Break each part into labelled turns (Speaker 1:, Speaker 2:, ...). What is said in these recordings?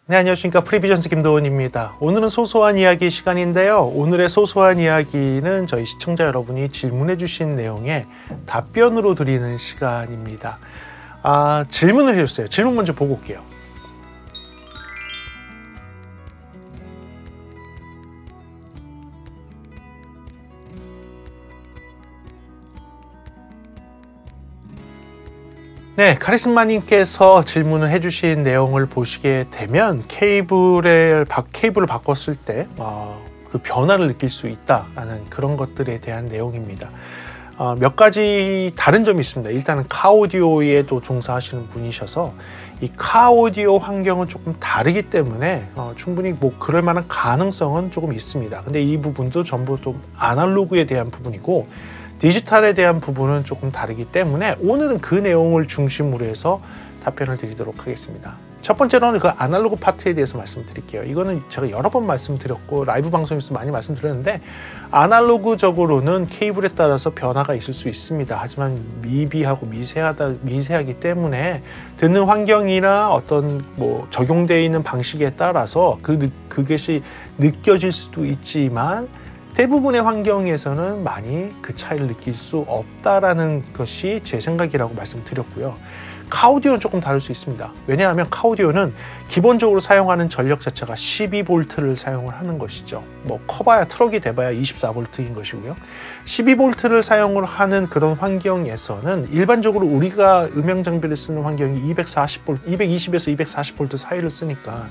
Speaker 1: 네, 안녕하십니까. 프리비전스 김도훈입니다. 오늘은 소소한 이야기 시간인데요. 오늘의 소소한 이야기는 저희 시청자 여러분이 질문해 주신 내용에 답변으로 드리는 시간입니다. 질문을 해주세요. 질문 먼저 보고 올게요. 네, 카리스마님께서 질문을 해주신 내용을 보시게 되면 케이블을 바꿨을 때 그 변화를 느낄 수 있다라는 그런 것들에 대한 내용입니다. 몇 가지 다른 점이 있습니다. 일단은 카오디오에도 종사하시는 분이셔서 이 카오디오 환경은 조금 다르기 때문에 충분히 그럴 만한 가능성은 조금 있습니다. 근데 이 부분도 전부 좀 아날로그에 대한 부분이고 디지털에 대한 부분은 조금 다르기 때문에 오늘은 그 내용을 중심으로 해서 답변을 드리도록 하겠습니다. 첫 번째로는 그 아날로그 파트에 대해서 말씀드릴게요. 이거는 제가 여러 번 말씀드렸고 라이브 방송에서 많이 말씀드렸는데 아날로그적으로는 케이블에 따라서 변화가 있을 수 있습니다. 하지만 미비하고 미세하기 때문에 듣는 환경이나 어떤 적용되어 있는 방식에 따라서 그것이 느껴질 수도 있지만 대부분의 환경에서는 많이 그 차이를 느낄 수 없다라는 것이 제 생각이라고 말씀드렸고요. 카오디오는 조금 다를 수 있습니다. 왜냐하면 카오디오는 기본적으로 사용하는 전력 자체가 12V를 사용을 하는 것이죠. 커봐야 트럭이 돼봐야 24V인 것이고요. 12V를 사용을 하는 그런 환경에서는 일반적으로 우리가 음향 장비를 쓰는 환경이 220에서 240V 사이를 쓰니까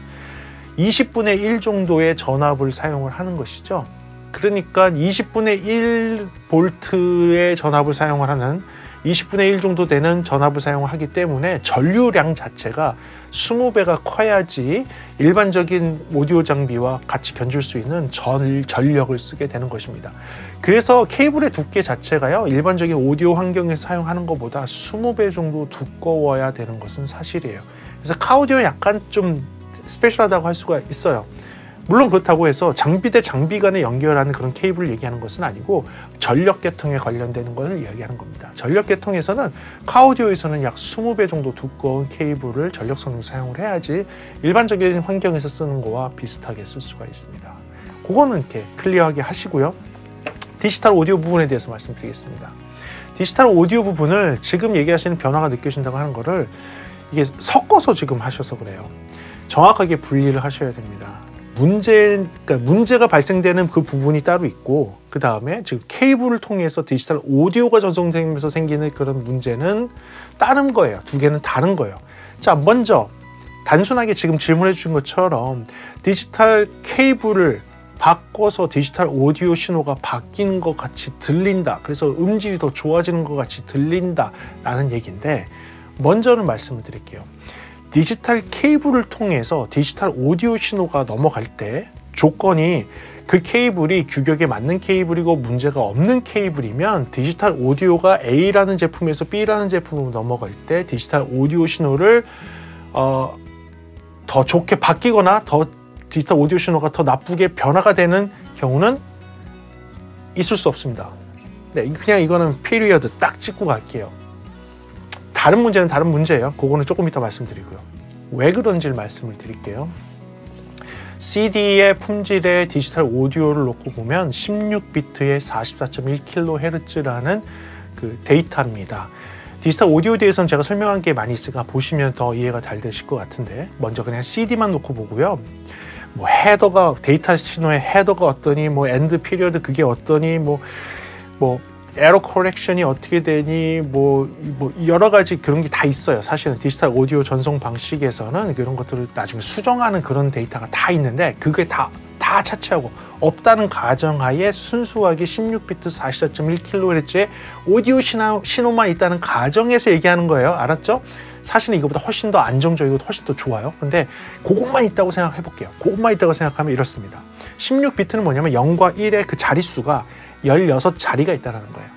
Speaker 1: 20분의 1 정도의 전압을 사용을 하는 것이죠. 그러니까 20분의 1V의 전압을 사용을 하는 20분의 1 정도 되는 전압을 사용을 하기 때문에 전류량 자체가 20배가 커야지 일반적인 오디오 장비와 같이 견줄 수 있는 전력을 쓰게 되는 것입니다. 그래서 케이블의 두께 자체가요, 일반적인 오디오 환경에서 사용하는 것보다 20배 정도 두꺼워야 되는 것은 사실이에요. 그래서 카오디오는 약간 좀 스페셜하다고 할 수가 있어요. 물론 그렇다고 해서 장비 대 장비 간에 연결하는 그런 케이블을 얘기하는 것은 아니고 전력계통에 관련되는 것을 이야기하는 겁니다. 전력계통에서는 카오디오에서는 약 20배 정도 두꺼운 케이블을 전력선으로 사용을 해야지 일반적인 환경에서 쓰는 거와 비슷하게 쓸 수가 있습니다. 그거는 이렇게 클리어하게 하시고요. 디지털 오디오 부분에 대해서 말씀드리겠습니다. 디지털 오디오 부분을 지금 얘기하시는 변화가 느껴진다고 하는 거를 이게 섞어서 지금 하셔서 그래요. 정확하게 분리를 하셔야 됩니다. 문제가 발생되는 그 부분이 따로 있고 그 다음에 지금 케이블을 통해서 디지털 오디오가 전송되면서 생기는 그런 문제는 다른 거예요. 두 개는 다른 거예요. 자, 먼저 단순하게 지금 질문해 주신 것처럼 디지털 케이블을 바꿔서 디지털 오디오 신호가 바뀌는 것 같이 들린다. 그래서 음질이 더 좋아지는 것 같이 들린다 라는 얘기인데 먼저는 말씀을 드릴게요. 디지털 케이블을 통해서 디지털 오디오 신호가 넘어갈 때 조건이 그 케이블이 규격에 맞는 케이블이고 문제가 없는 케이블이면 디지털 오디오가 A라는 제품에서 B라는 제품으로 넘어갈 때 디지털 오디오 신호를 더 좋게 바뀌거나 디지털 오디오 신호가 더 나쁘게 변화가 되는 경우는 있을 수 없습니다. 네, 그냥 이거는 피리어드 딱 찍고 갈게요. 다른 문제는 다른 문제예요. 그거는 조금 이따 말씀드리고요. 왜 그런지를 말씀을 드릴게요. CD의 품질의 디지털 오디오를 놓고 보면 16비트의 44.1kHz라는 그 데이터입니다. 디지털 오디오에 대해서는 제가 설명한 게 많이 있으니까 보시면 더 이해가 잘 되실 것 같은데 먼저 그냥 CD만 놓고 보고요. 헤더가 데이터 신호의 헤더가 어떠니 엔드 피리어드 그게 어떠니 에러 커렉션이 어떻게 되니 여러 가지 그런 게 다 있어요. 사실은 디지털 오디오 전송 방식에서는 그런 것들을 나중에 수정하는 그런 데이터가 다 있는데 그게 다 차치하고 없다는 가정하에 순수하게 16비트 44.1kHz의 오디오 신호만 있다는 가정에서 얘기하는 거예요. 알았죠? 사실은 이거보다 훨씬 더 안정적이고 훨씬 더 좋아요. 근데 그것만 있다고 생각해 볼게요. 그것만 있다고 생각하면 이렇습니다. 16비트는 뭐냐면 0과 1의 그 자릿수가 16자리가 있다는 거예요.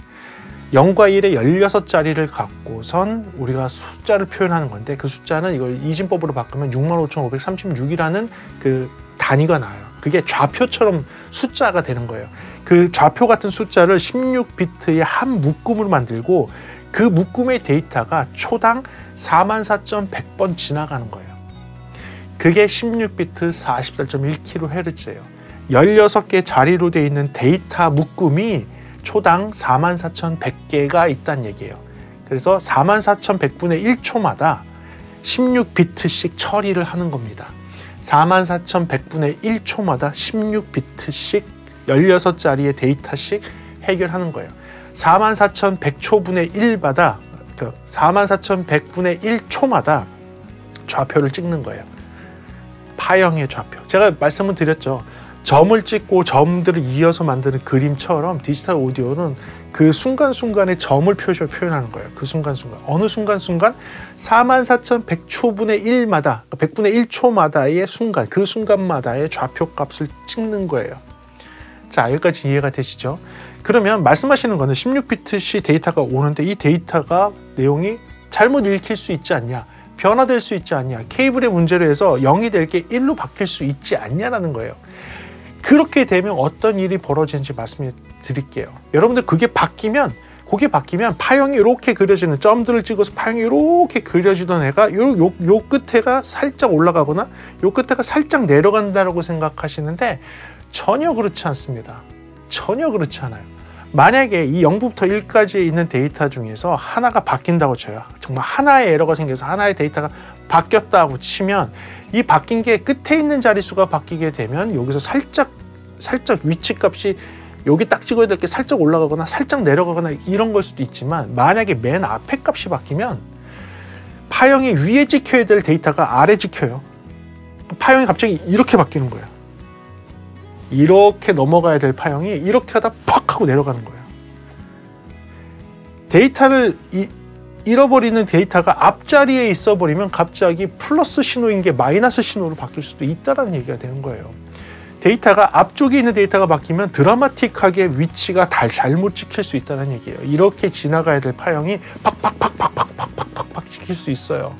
Speaker 1: 0과 1의 16자리를 갖고선 우리가 숫자를 표현하는 건데 그 숫자는 이걸 이진법으로 바꾸면 65,536이라는 그 단위가 나와요. 그게 좌표처럼 숫자가 되는 거예요. 그 좌표 같은 숫자를 16비트의 한 묶음으로 만들고 그 묶음의 데이터가 초당 44,100번 지나가는 거예요. 그게 16비트 44.1kHz예요. 16개 자리로 되어 있는 데이터 묶음이 초당 44,100개가 있다는 얘기예요. 그래서 44,100분의 1초마다 16비트씩 처리를 하는 겁니다. 44,100분의 1초마다 16비트씩 16자리의 데이터씩 해결하는 거예요. 44,100초분의 1마다 44,100분의 1초마다 좌표를 찍는 거예요. 파형의 좌표. 제가 말씀을 드렸죠. 점을 찍고 점들을 이어서 만드는 그림처럼 디지털 오디오는 그 순간순간의 점을 표현하는 거예요. 그 순간순간. 어느 순간순간 44,100초분의 1마다, 100분의 1초마다의 순간, 그 순간마다의 좌표 값을 찍는 거예요. 자, 여기까지 이해가 되시죠? 그러면 말씀하시는 거는 16비트씩 데이터가 오는데 이 데이터가 내용이 잘못 읽힐 수 있지 않냐, 변화될 수 있지 않냐, 케이블의 문제로 해서 0이 될 게 1로 바뀔 수 있지 않냐라는 거예요. 그렇게 되면 어떤 일이 벌어지는지 말씀해 드릴게요. 여러분들 그게 바뀌면 파형이 이렇게 그려지는, 점들을 찍어서 파형이 이렇게 그려지던 애가 요 끝에가 살짝 올라가거나 요 끝에가 살짝 내려간다라고 생각하시는데 전혀 그렇지 않습니다. 전혀 그렇지 않아요. 만약에 이 0부터 1까지 있는 데이터 중에서 하나가 바뀐다고 쳐요. 정말 하나의 에러가 생겨서 하나의 데이터가 바뀌었다고 치면 이 바뀐 게 끝에 있는 자릿수가 바뀌게 되면 여기서 살짝 위치값이 여기 딱 찍어야 될 게 살짝 올라가거나 살짝 내려가거나 이런 걸 수도 있지만, 만약에 맨 앞에 값이 바뀌면 파형이 위에 찍혀야 될 데이터가 아래 찍혀요. 파형이 갑자기 이렇게 바뀌는 거예요. 이렇게 넘어가야 될 파형이 이렇게 하다 팍 하고 내려가는 거예요. 데이터를 잃어버리는 데이터가 앞자리에 있어 버리면 갑자기 플러스 신호인 게 마이너스 신호로 바뀔 수도 있다는 얘기가 되는 거예요. 데이터가 앞쪽에 있는 데이터가 바뀌면 드라마틱하게 위치가 잘못 찍힐 수 있다는 얘기예요. 이렇게 지나가야 될 파형이 팍팍팍팍팍팍팍팍 찍힐 수 있어요.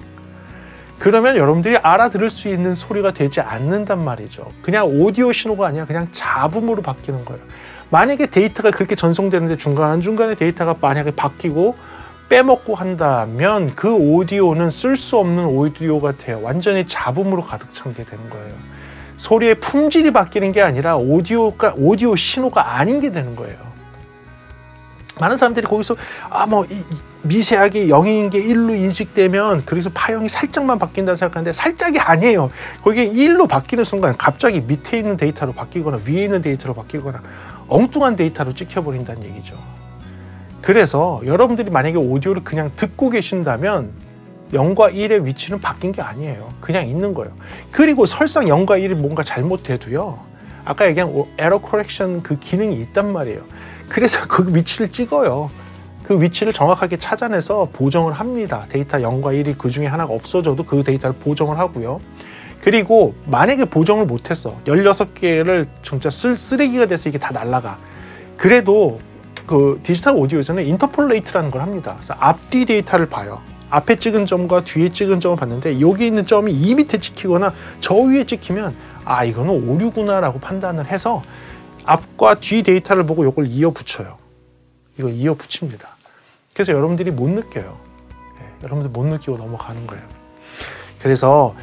Speaker 1: 그러면 여러분들이 알아들을 수 있는 소리가 되지 않는단 말이죠. 그냥 오디오 신호가 아니라 그냥 잡음으로 바뀌는 거예요. 만약에 데이터가 그렇게 전송되는데 중간중간에 데이터가 만약에 바뀌고 빼먹고 한다면 그 오디오는 쓸 수 없는 오디오가 돼요. 완전히 잡음으로 가득 찬게 되는 거예요. 소리의 품질이 바뀌는 게 아니라 오디오 신호가 아닌 게 되는 거예요. 많은 사람들이 거기서 미세하게 0인 게 1로 인식되면 그래서 파형이 살짝만 바뀐다 생각하는데 살짝이 아니에요. 거기에 1로 바뀌는 순간 갑자기 밑에 있는 데이터로 바뀌거나 위에 있는 데이터로 바뀌거나 엉뚱한 데이터로 찍혀버린다는 얘기죠. 그래서 여러분들이 만약에 오디오를 그냥 듣고 계신다면 0과 1의 위치는 바뀐 게 아니에요. 그냥 있는 거예요. 그리고 설상 0과 1이 뭔가 잘못돼도요, 아까 얘기한 에러 커렉션 그 기능이 있단 말이에요. 그래서 그 위치를 찍어요. 그 위치를 정확하게 찾아내서 보정을 합니다. 데이터 0과 1이 그 중에 하나가 없어져도 그 데이터를 보정을 하고요. 그리고 만약에 보정을 못했어, 16개를 진짜 쓰레기가 돼서 이게 다 날아가, 그래도 그 디지털 오디오에서는 인터폴레이트라는 걸 합니다. 그래서 앞뒤 데이터를 봐요. 앞에 찍은 점과 뒤에 찍은 점을 봤는데 여기 있는 점이 이 밑에 찍히거나 저 위에 찍히면 이거는 오류구나 라고 판단을 해서 앞과 뒤 데이터를 보고 이걸 이어 붙여요. 이거 이어 붙입니다. 그래서 여러분들이 못 느껴요. 여러분들 못 느끼고 넘어가는 거예요. 그래서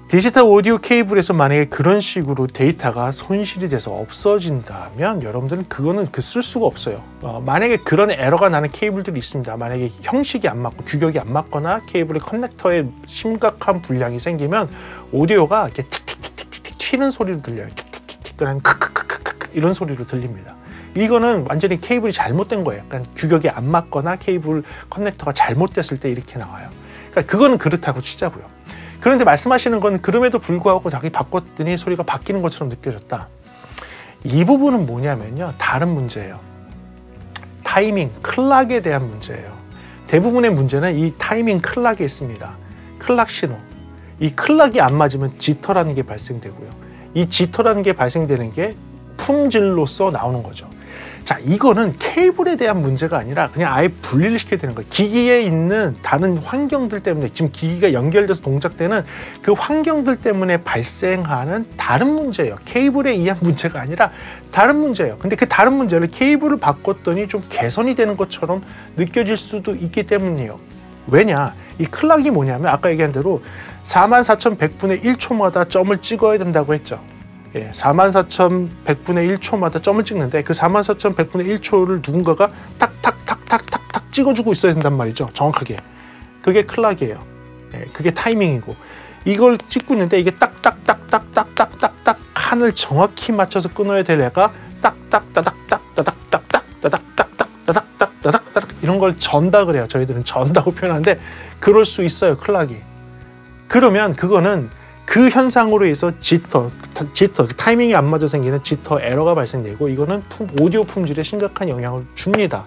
Speaker 1: 디지털 오디오 케이블에서 만약에 그런 식으로 데이터가 손실이 돼서 없어진다면 여러분들은 그거는 쓸 수가 없어요. 만약에 그런 에러가 나는 케이블들이 있습니다. 만약에 형식이 안 맞고 규격이 안 맞거나 케이블의 커넥터에 심각한 불량이 생기면 오디오가 이렇게 틱틱틱틱틱 튀는 소리로 들려요. 틱틱틱틱 그냥 크크크크크 이런 소리로 들립니다. 이거는 완전히 케이블이 잘못된 거예요. 그러니까 규격이 안 맞거나 케이블 커넥터가 잘못됐을 때 이렇게 나와요. 그러니까 그거는 그렇다고 치자고요. 그런데 말씀하시는 건 그럼에도 불구하고 자기 바꿨더니 소리가 바뀌는 것처럼 느껴졌다. 이 부분은 뭐냐면요, 다른 문제예요. 타이밍, 클락에 대한 문제예요. 대부분의 문제는 이 타이밍 클락에 있습니다. 클락 신호. 이 클락이 안 맞으면 지터라는 게 발생되고요. 이 지터라는 게 발생되는 게 품질로서 나오는 거죠. 자, 이거는 케이블에 대한 문제가 아니라 그냥 아예 분리를 시켜야 되는 거예요. 기기에 있는 다른 환경들 때문에, 지금 기기가 연결돼서 동작되는 그 환경들 때문에 발생하는 다른 문제예요. 케이블에 의한 문제가 아니라 다른 문제예요. 근데 그 다른 문제를 케이블을 바꿨더니 좀 개선이 되는 것처럼 느껴질 수도 있기 때문이에요. 왜냐? 이 클락이 뭐냐면 아까 얘기한 대로 44,100분의 1초마다 점을 찍어야 된다고 했죠. 예, 44,100분의 1초마다 점을 찍는데 그 44,100분의 1초를 누군가가 탁탁탁탁탁탁 찍어주고 있어야 된단 말이죠. 정확하게. 그게 클락이에요. 예, 그게 타이밍이고 이걸 찍고 있는데 이게 딱딱딱딱딱딱딱딱 칸을 정확히 맞춰서 끊어야 될 애가 딱딱따닥따닥따닥따닥따닥따닥따닥 이런 걸 전다 그래요. 저희들은 전다고 표현하는데 그럴 수 있어요. 클락이. 그러면 그거는 그 현상으로 해서 지터 타이밍이 안 맞아 생기는 지터 에러가 발생되고 이거는 오디오 품질에 심각한 영향을 줍니다.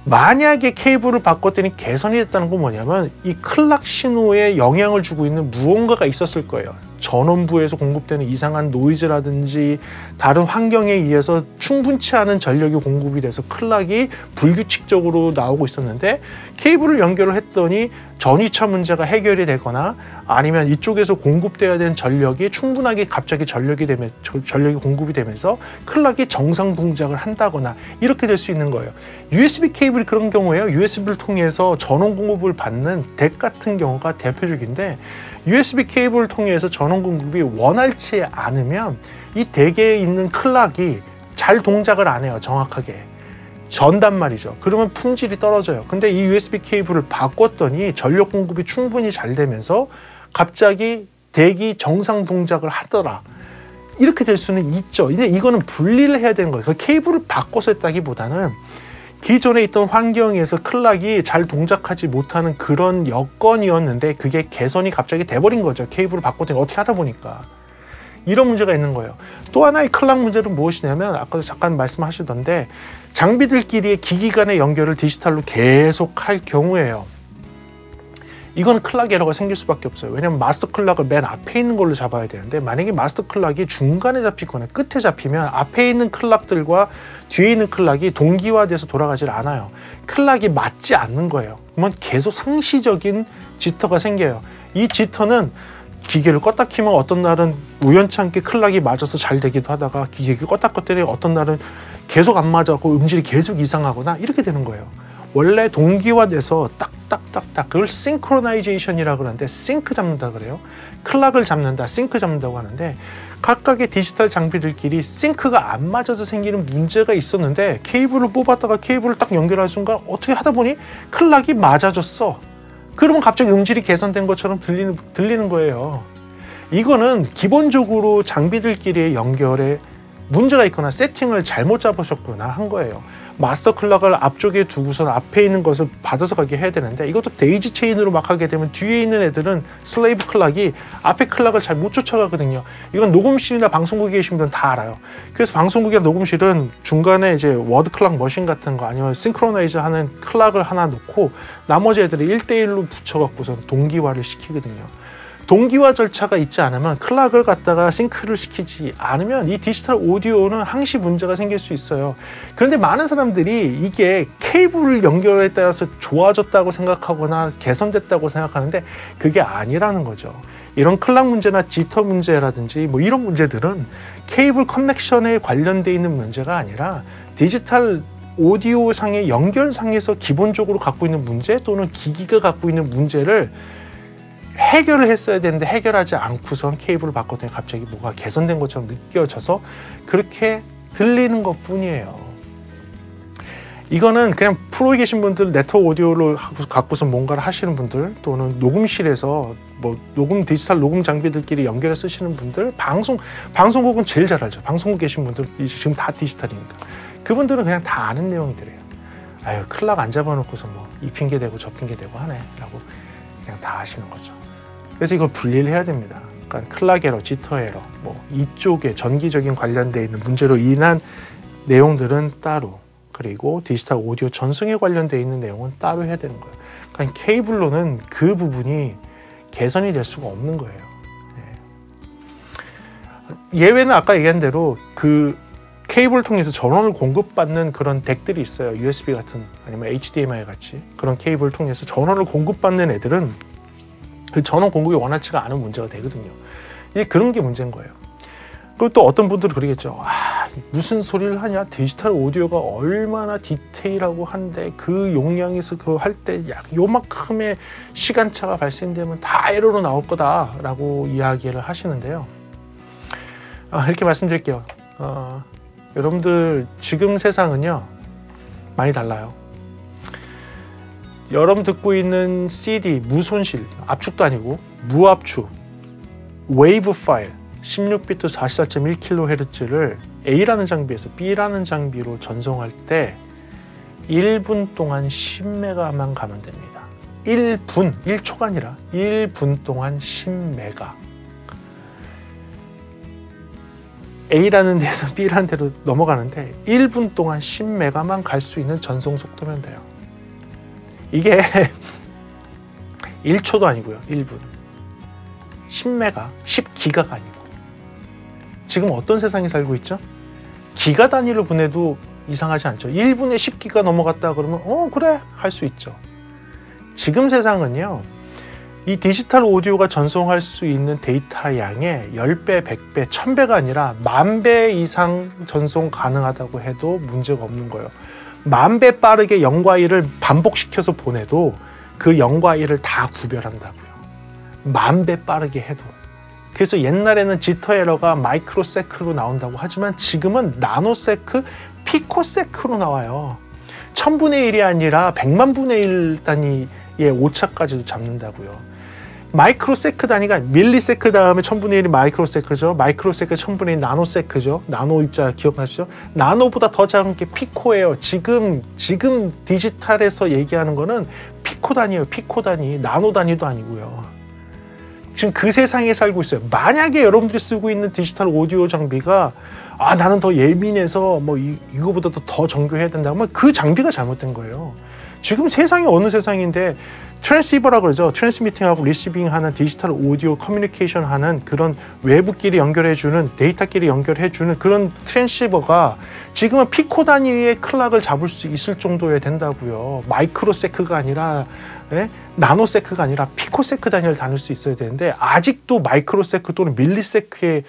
Speaker 1: 만약에 케이블을 바꿨더니 개선이 됐다는 건 뭐냐면 이 클락 신호에 영향을 주고 있는 무언가가 있었을 거예요. 전원부에서 공급되는 이상한 노이즈라든지 다른 환경에 의해서 충분치 않은 전력이 공급이 돼서 클락이 불규칙적으로 나오고 있었는데 케이블을 연결을 했더니 전위차 문제가 해결이 되거나 아니면 이쪽에서 공급돼야 되는 전력이 충분하게 갑자기 전력이 공급이 되면서 클락이 정상 동작을 한다거나 이렇게 될 수 있는 거예요. USB 케이블이 그런 경우에요. USB를 통해서 전원 공급을 받는 덱 같은 경우가 대표적인데 USB 케이블을 통해서 전원 공급이 원활치 않으면 이 덱에 있는 클락이 잘 동작을 안 해요. 정확하게. 전단 말이죠. 그러면 품질이 떨어져요. 근데 이 USB 케이블을 바꿨더니 전력 공급이 충분히 잘 되면서 갑자기 덱이 정상 동작을 하더라. 이렇게 될 수는 있죠. 근데 이거는 분리를 해야 되는 거예요. 그 케이블을 바꿔서 했다기보다는 기존에 있던 환경에서 클락이 잘 동작하지 못하는 그런 여건이었는데 그게 개선이 갑자기 돼버린 거죠. 케이블을 바꿨더니 어떻게 하다 보니까. 이런 문제가 있는 거예요. 또 하나의 클락 문제는 무엇이냐면 아까도 잠깐 말씀하시던데 장비들끼리의 기기 간의 연결을 디지털로 계속 할 경우에요. 이거는 클락 에러가 생길 수밖에 없어요. 왜냐하면 마스터 클락을 맨 앞에 있는 걸로 잡아야 되는데 만약에 마스터 클락이 중간에 잡히거나 끝에 잡히면 앞에 있는 클락들과 뒤에 있는 클락이 동기화돼서 돌아가질 않아요. 클락이 맞지 않는 거예요. 그러면 계속 상시적인 지터가 생겨요. 이 지터는 기계를 껐다 키면 어떤 날은 우연찮게 클락이 맞아서 잘 되기도 하다가 기계를 껐다 껐더니 어떤 날은 계속 안 맞아고 음질이 계속 이상하거나 이렇게 되는 거예요. 원래 동기화돼서 딱딱딱딱 그걸 싱크로나이제이션이라고 그러는데 싱크 잡는다 그래요. 클락을 잡는다, 싱크 잡는다고 하는데 각각의 디지털 장비들끼리 싱크가 안 맞아서 생기는 문제가 있었는데 케이블을 뽑았다가 케이블을 딱 연결할 순간 어떻게 하다 보니 클락이 맞아졌어. 그러면 갑자기 음질이 개선된 것처럼 들리는 거예요. 이거는 기본적으로 장비들끼리의 연결에 문제가 있거나 세팅을 잘못 잡으셨거나 한 거예요. 마스터 클락을 앞쪽에 두고선 앞에 있는 것을 받아서 가게 해야 되는데 이것도 데이지 체인으로 막 하게 되면 뒤에 있는 애들은 슬레이브 클락이 앞에 클락을 잘 못 쫓아가거든요. 이건 녹음실이나 방송국에 계신 분들은 다 알아요. 그래서 방송국이나 녹음실은 중간에 이제 워드 클락 머신 같은 거 아니면 싱크로나이즈 하는 클락을 하나 놓고 나머지 애들을 1대1로 붙여갖고선 동기화를 시키거든요. 동기화 절차가 있지 않으면 클락을 갖다가 싱크를 시키지 않으면 이 디지털 오디오는 항시 문제가 생길 수 있어요. 그런데 많은 사람들이 이게 케이블 연결에 따라서 좋아졌다고 생각하거나 개선됐다고 생각하는데 그게 아니라는 거죠. 이런 클락 문제나 지터 문제라든지 뭐 이런 문제들은 케이블 커넥션에 관련돼 있는 문제가 아니라 디지털 오디오 상의 연결상에서 기본적으로 갖고 있는 문제 또는 기기가 갖고 있는 문제를 해결을 했어야 되는데 해결하지 않고선 케이블을 바꿨더니 갑자기 뭐가 개선된 것처럼 느껴져서 그렇게 들리는 것 뿐이에요. 이거는 그냥 프로에 계신 분들, 네트워크 오디오를 갖고서 뭔가를 하시는 분들 또는 녹음실에서 뭐 디지털 녹음 장비들끼리 연결해 쓰시는 분들, 방송국은 제일 잘 알죠. 방송국 계신 분들 지금 다 디지털이니까 그분들은 그냥 다 아는 내용들이에요. 아유 클락 안 잡아놓고서 뭐 이 핑계 대고 저 핑계 대고 하네 라고 그냥 다 하시는 거죠. 그래서 이걸 분리를 해야 됩니다. 그러니까 클락 에러, 지터 에러, 뭐 이쪽에 전기적인 관련돼 있는 문제로 인한 내용들은 따로, 그리고 디지털 오디오 전송에 관련돼 있는 내용은 따로 해야 되는 거예요. 그러니까 케이블로는 그 부분이 개선이 될 수가 없는 거예요. 예외는 아까 얘기한 대로 그 케이블을 통해서 전원을 공급받는 그런 덱들이 있어요. USB 같은 아니면 HDMI 같이 그런 케이블을 통해서 전원을 공급받는 애들은 그 전원 공급이 원활치가 않은 문제가 되거든요. 이게 그런 게 문제인 거예요. 그리고 또 어떤 분들은 그러겠죠. 아, 무슨 소리를 하냐? 디지털 오디오가 얼마나 디테일하고 한데 그 용량에서 그거 할 때 약 요만큼의 시간차가 발생되면 다 에러로 나올 거다라고 이야기를 하시는데요. 이렇게 말씀드릴게요. 여러분들 지금 세상은요 많이 달라요. 여러분 듣고 있는 CD 무손실, 압축도 아니고 무압축, 웨이브 파일 16비트 44.1kHz를 A라는 장비에서 B라는 장비로 전송할 때 1분 동안 10메가만 가면 됩니다. 1분, 1초가 아니라 1분 동안 10메가. A라는 데서 B라는 데로 넘어가는데 1분 동안 10메가만 갈 수 있는 전송 속도면 돼요. 이게 1초도 아니고요. 1분. 10메가, 10기가가 아니고. 지금 어떤 세상에 살고 있죠? 기가 단위로 보내도 이상하지 않죠. 1분에 10기가 넘어갔다 그러면 그래 할 수 있죠. 지금 세상은요. 이 디지털 오디오가 전송할 수 있는 데이터 양의 10배, 100배, 1000배가 아니라 10,000배 이상 전송 가능하다고 해도 문제가 없는 거예요. 10,000배 빠르게 0과 1을 반복시켜서 보내도 그 0과 1을 다 구별한다고요. 10,000배 빠르게 해도. 그래서 옛날에는 지터 에러가 마이크로세크로 나온다고 하지만 지금은 나노세크, 피코세크로 나와요. 1000분의 1이 아니라 100만 분의 1 단위의 오차까지도 잡는다고요. 마이크로세크 단위가 밀리세크 다음에 1000분의 1이 마이크로세크죠. 마이크로세크 1000분의 1 나노세크죠. 나노 입자 기억나시죠? 나노보다 더 작은 게 피코예요. 지금 디지털에서 얘기하는 거는 피코 단위예요. 피코 단위. 나노 단위도 아니고요. 지금 그 세상에 살고 있어요. 만약에 여러분들이 쓰고 있는 디지털 오디오 장비가 나는 더 예민해서 이거보다도 더 정교해야 된다면 그 장비가 잘못된 거예요. 지금 세상이 어느 세상인데 트랜시버라 그러죠. 트랜스미팅하고 리시빙하는 디지털 오디오 커뮤니케이션 하는 그런 외부끼리 연결해주는 데이터끼리 연결해주는 그런 트랜시버가 지금은 피코 단위의 클락을 잡을 수 있을 정도에 된다고요. 마이크로세크가 아니라 나노세크가 아니라 피코세크 단위를 다룰 수 있어야 되는데 아직도 마이크로세크 또는 밀리세크에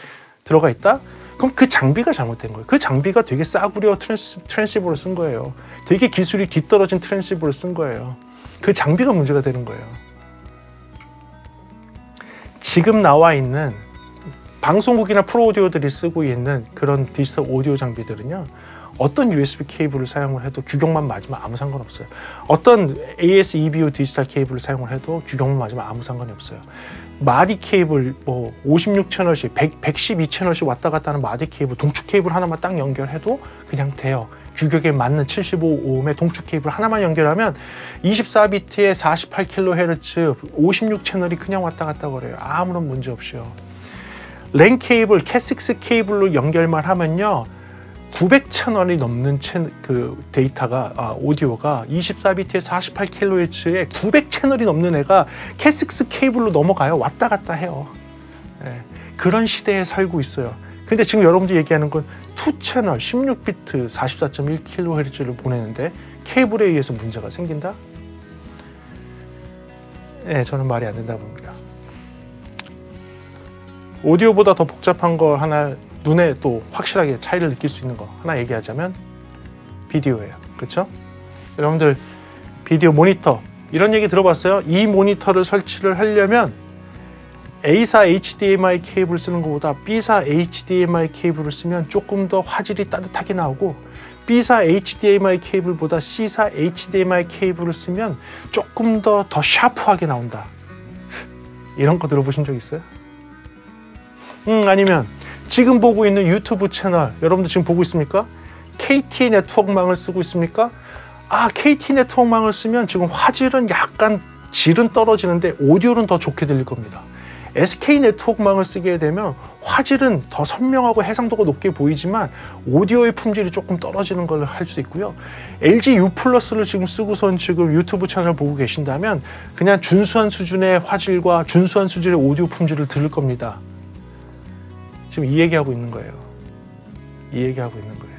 Speaker 1: 들어가 있다? 그럼 그 장비가 잘못된 거예요. 그 장비가 되게 싸구려 트랜시버를 쓴 거예요. 되게 기술이 뒤떨어진 트랜시버를 쓴 거예요. 그 장비가 문제가 되는 거예요. 지금 나와 있는 방송국이나 프로오디오들이 쓰고 있는 그런 디지털 오디오 장비들은요. 어떤 USB 케이블을 사용을 해도 규격만 맞으면 아무 상관없어요. 어떤 AS EBO 디지털 케이블을 사용을 해도 규격만 맞으면 아무 상관이 없어요. 마디 케이블 56채널씩 112채널씩 왔다 갔다 하는 마디 케이블 동축 케이블 하나만 딱 연결해도 그냥 돼요. 규격에 맞는 75ohm의 동축 케이블 하나만 연결하면 24비트에 48kHz 56채널이 그냥 왔다 갔다 거려요. 아무런 문제 없이요. 랜 케이블, 캣6 케이블로 연결만 하면요. 900채널이 넘는 그 데이터가 오디오가 24비트에 48kHz에 900채널이 넘는 애가 캣6 케이블로 넘어가요. 왔다 갔다 해요. 그런 시대에 살고 있어요. 근데 지금 여러분들이 얘기하는 건 2채널 16비트 44.1kHz를 보내는데 케이블에 의해서 문제가 생긴다? 저는 말이 안 된다고 봅니다. 오디오보다 더 복잡한 걸 하나 눈에 또 확실하게 차이를 느낄 수 있는 거 하나 얘기하자면 비디오예요. 그렇죠? 여러분들 비디오 모니터 이런 얘기 들어봤어요? 이 모니터를 설치를 하려면 A사 HDMI 케이블 쓰는 것보다 B사 HDMI 케이블을 쓰면 조금 더 화질이 따뜻하게 나오고 B사 HDMI 케이블보다 C사 HDMI 케이블을 쓰면 조금 더 샤프하게 나온다. 이런 거 들어보신 적 있어요? 아니면 지금 보고 있는 유튜브 채널 여러분들 지금 보고 있습니까? KT 네트워크망을 쓰고 있습니까? KT 네트워크망을 쓰면 지금 화질은 약간 질은 떨어지는데 오디오는 더 좋게 들릴 겁니다. SK 네트워크망을 쓰게 되면 화질은 더 선명하고 해상도가 높게 보이지만 오디오의 품질이 조금 떨어지는 걸 할 수 있고요. LG U+를 지금 쓰고선 지금 유튜브 채널을 보고 계신다면 그냥 준수한 수준의 화질과 준수한 수준의 오디오 품질을 들을 겁니다. 지금 이 얘기하고 있는 거예요. 이 얘기하고 있는 거예요.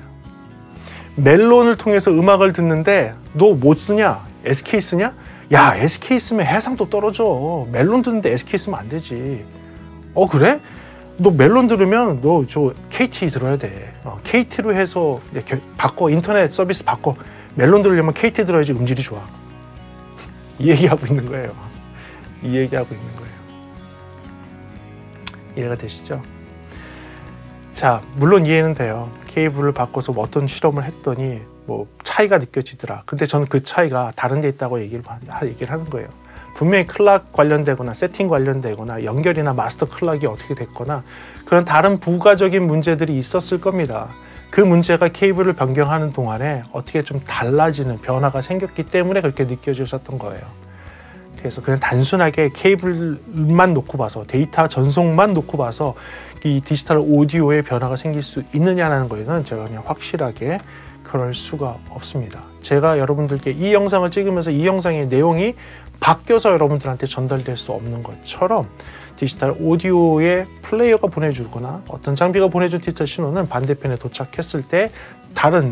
Speaker 1: 멜론을 통해서 음악을 듣는데 너 뭐 쓰냐? SK 쓰냐? 야, SK 쓰면 해상도 떨어져. 멜론 듣는데 SK 쓰면 안 되지. 그래? 너 멜론 들으면 너 저 KT 들어야 돼. KT로 해서 바꿔. 인터넷 서비스 바꿔. 멜론 들으려면 KT 들어야지 음질이 좋아. 이 얘기하고 있는 거예요. 이 얘기하고 있는 거예요. 이해가 되시죠? 자, 물론 이해는 돼요. 케이블을 바꿔서 뭐 어떤 실험을 했더니 뭐 차이가 느껴지더라. 근데 저는 그 차이가 다른 데 있다고 얘기를 하는 거예요. 분명히 클락 관련되거나 세팅 관련되거나 연결이나 마스터 클락이 어떻게 됐거나 그런 다른 부가적인 문제들이 있었을 겁니다. 그 문제가 케이블을 변경하는 동안에 어떻게 좀 달라지는 변화가 생겼기 때문에 그렇게 느껴지셨던 거예요. 그래서 그냥 단순하게 케이블만 놓고 봐서 데이터 전송만 놓고 봐서 이 디지털 오디오에 변화가 생길 수 있느냐는 거에는 제가 그냥 확실하게 그럴 수가 없습니다. 제가 여러분들께 이 영상을 찍으면서 이 영상의 내용이 바뀌어서 여러분들한테 전달될 수 없는 것처럼 디지털 오디오의 플레이어가 보내주거나 어떤 장비가 보내준 디지털 신호는 반대편에 도착했을 때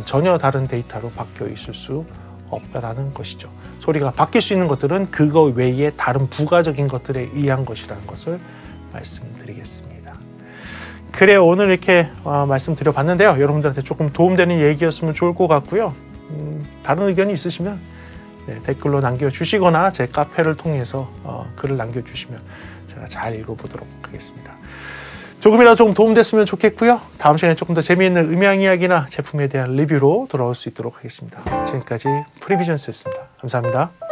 Speaker 1: 전혀 다른 데이터로 바뀌어 있을 수 없다라는 것이죠. 소리가 바뀔 수 있는 것들은 그거 외에 다른 부가적인 것들에 의한 것이라는 것을 말씀드리겠습니다. 그래요. 오늘 이렇게 말씀드려봤는데요. 여러분들한테 조금 도움되는 얘기였으면 좋을 것 같고요. 다른 의견이 있으시면 댓글로 남겨주시거나 제 카페를 통해서 글을 남겨주시면 제가 잘 읽어보도록 하겠습니다. 조금이라도 좀 도움됐으면 좋겠고요. 다음 시간에 조금 더 재미있는 음향 이야기나 제품에 대한 리뷰로 돌아올 수 있도록 하겠습니다. 지금까지 프리비전스였습니다. 감사합니다.